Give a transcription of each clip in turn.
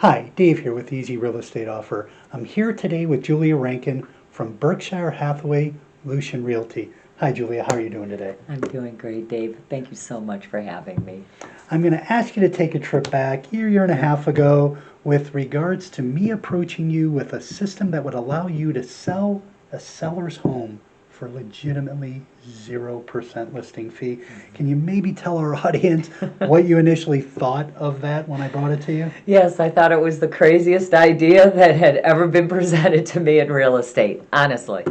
Hi, Dave here with Easy Real Estate Offer. I'm here today with Julia Rankin from Berkshire Hathaway Lucian Realty. Hi, Julia. How are you doing today? I'm doing great, Dave. Thank you so much for having me. I'm going to ask you to take a trip back year and a half ago with regards to me approaching you with a system that would allow you to sell a seller's home for legitimately 0% listing fee. Can you maybe tell our audience what you initially thought of that when I brought it to you? Yes, I thought it was the craziest idea that had ever been presented to me in real estate, honestly.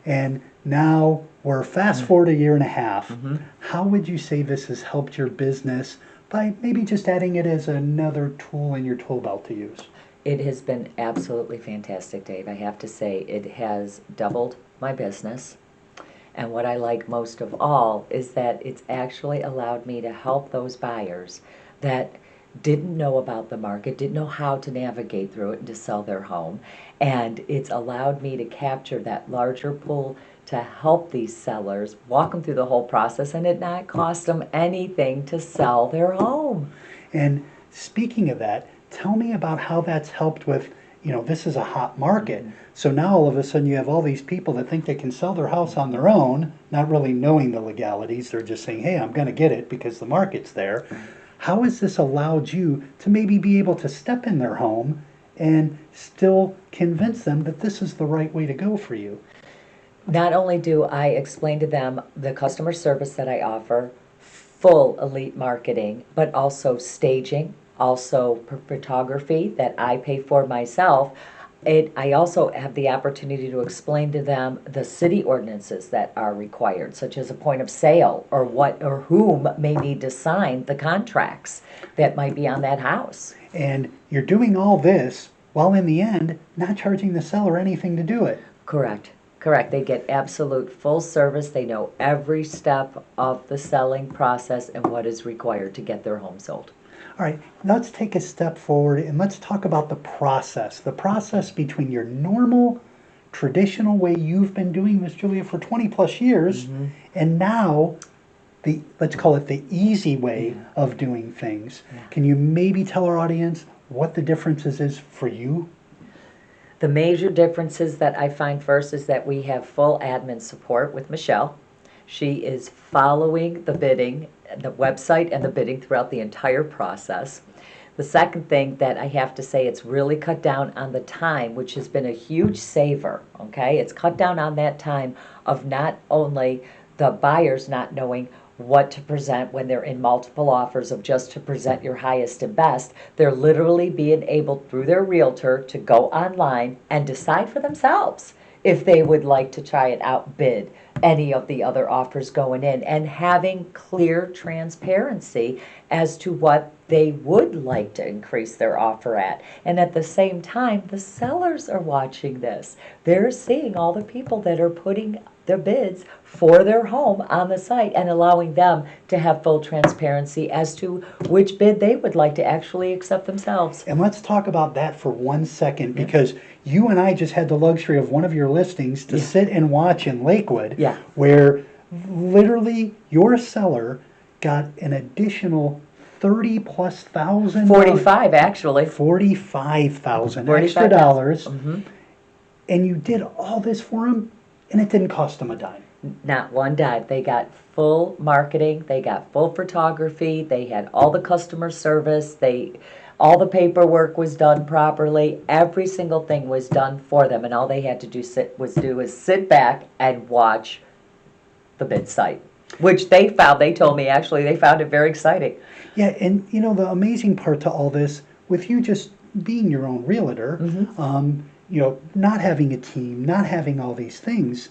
And now we're fast forward a year and a half. Mm-hmm. How would you say this has helped your business by maybe just adding it as another tool in your tool belt to use? It has been absolutely fantastic, Dave. I have to say, it has doubled my business. And what I like most of all is that it's actually allowed me to help those buyers that didn't know about the market, didn't know how to navigate through it and to sell their home. And it's allowed me to capture that larger pool to help these sellers walk them through the whole process and it not cost them anything to sell their home. And speaking of that, tell me about how that's helped with, this is a hot market. So now all of a sudden you have all these people that think they can sell their house on their own, not really knowing the legalities. They're just saying, hey, I'm going to get it because the market's there. How has this allowed you to maybe be able to step in their home and still convince them that this is the right way to go for you? Not only do I explain to them the customer service that I offer, full elite marketing, but also staging, also photography that I pay for myself. I also have the opportunity to explain to them the city ordinances that are required, such as a point of sale or what or whom may need to sign the contracts that might be on that house. And you're doing all this while in the end not charging the seller anything to do it. Correct. Correct. They get absolute full service. They know every step of the selling process and what is required to get their home sold. All right, let's take a step forward and let's talk about the process between your normal, traditional way you've been doing this, Julia, for 20 plus years, and now let's call it the easy way of doing things. Can you maybe tell our audience what the differences is for you? The major differences that I find first is that we have full admin support with Michelle. She is following the bidding, the website and the bidding throughout the entire process. The second thing that I have to say, it's really cut down on the time, which has been a huge saver, okay? It's cut down on that time of not only the buyers not knowing what to present when they're in multiple offers of just to present your highest and best. They're literally being able through their realtor to go online and decide for themselves if they would like to try it outbid any of the other offers going in and having clear transparency as to what they would like to increase their offer at. And at the same time, the sellers are watching this. They're seeing all the people that are putting their bids for their home on the site and allowing them to have full transparency as to which bid they would like to actually accept themselves. And let's talk about that for 1 second because you and I just had the luxury of one of your listings to sit and watch in Lakewood, where literally your seller got an additional 30 plus thousand, 45 actually, 45,000 extra dollars, and you did all this for him, and it didn't cost them a dime. Not one dime. They got full marketing, they got full photography, they had all the customer service, all the paperwork was done properly, every single thing was done for them, and all they had to do was sit back and watch the bid site, which they told me actually they found it very exciting. Yeah, and the amazing part to all this, with you just being your own realtor, not having a team, not having all these things,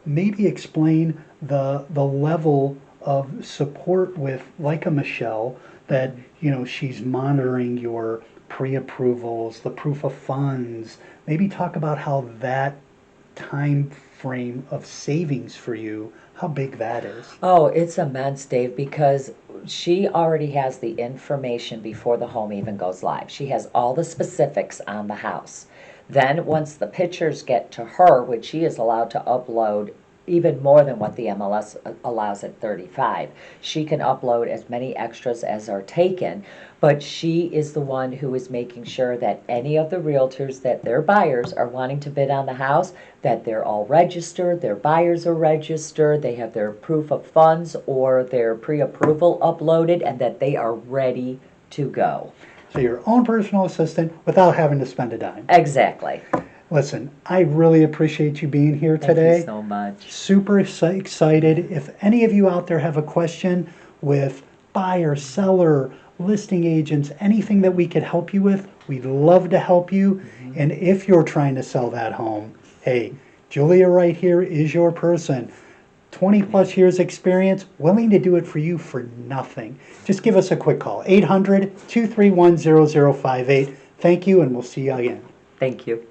maybe explain the level of support with like a Michelle that she's monitoring your pre-approvals, the proof of funds. Maybe talk about how that time frame of savings for you, how big that is. Oh, it's immense, Dave, because she already has the information before the home even goes live. She has all the specifics on the house. Then once the pictures get to her, which she is allowed to upload even more than what the MLS allows at 35. She can upload as many extras as are taken, but she is the one who is making sure that any of the realtors that their buyers are wanting to bid on the house, that they're all registered, their buyers are registered, they have their proof of funds or their pre-approval uploaded, and that they are ready to go. So your own personal assistant without having to spend a dime. Exactly. Listen, I really appreciate you being here today. Thank you so much. Super excited. If any of you out there have a question with buyer, seller, listing agents, anything that we could help you with, we'd love to help you. And if you're trying to sell that home, hey, Julia right here is your person. 20 plus years experience, willing to do it for you for nothing. Just give us a quick call, 800-231-0058. Thank you, and we'll see you again. Thank you.